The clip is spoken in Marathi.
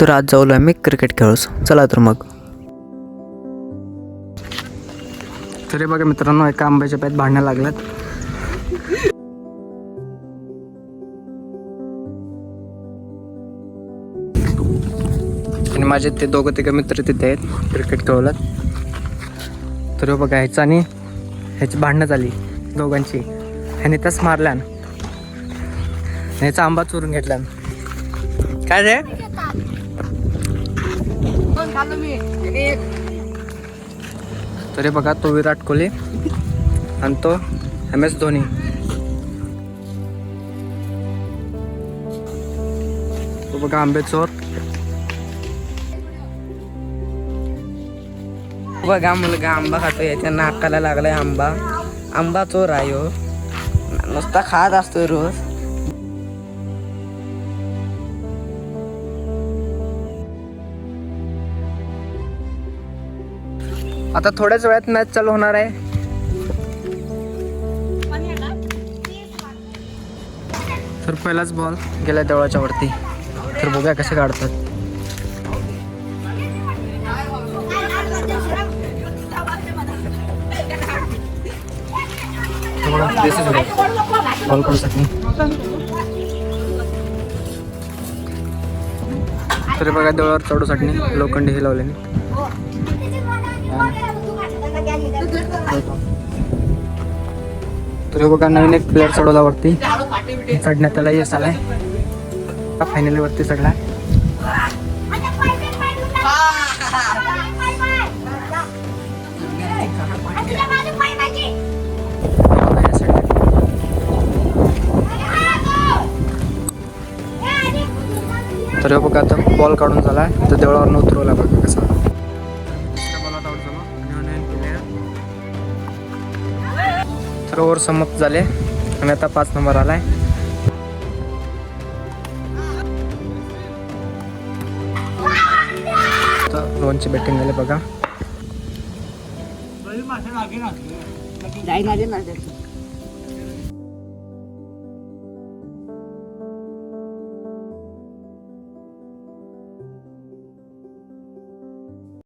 तर आज जाऊलो आम्ही क्रिकेट खेळूस. चला तर मग. तरी बघा मित्रांनो, एका आंब्याच्या पायात भांडणं लागल्यात. आणि माझे ते दोघं तिघं मित्र तिथे आहेत क्रिकेट खेळवलात. तर बघा ह्याचं आणि ह्याची भांडणं झाली दोघांची. ह्याने तस मारल्यान, ह्याचा आंबा चोरून घेतला. काय रे? तरी बघा तो विराट कोहली आणि तो MS धोनी. तो बघा आंबे चोर. बघा मुलगा आंबा खातोय, याच्या नाकाला लागलाय आंबा. आंबा चोर आहे हो, नुसता खात असतोय रोज. आता थोड्याच वेळात मॅच चालू होणार आहे. तर पहिलाच बॉल गेला देवळाच्या वरती. तर बघूया कसे काढतात. बॉल करू शकते. तरी बघा देवळावर चढूसाठी लोखंडी हे लावले. तरी बघा नवीन एक प्लेअर चढवला वरती. चढण्यात त्याला यश आलाय. फायनली वरती चढला. तर बघा आता बॉल काढून झाला. तर देवळावर उतरवला बघा कसा. तर ओव्हर समाप्त झाले आणि आता 5 नंबर आलाय. तर रोहनची बॅटिंग झाली बघा.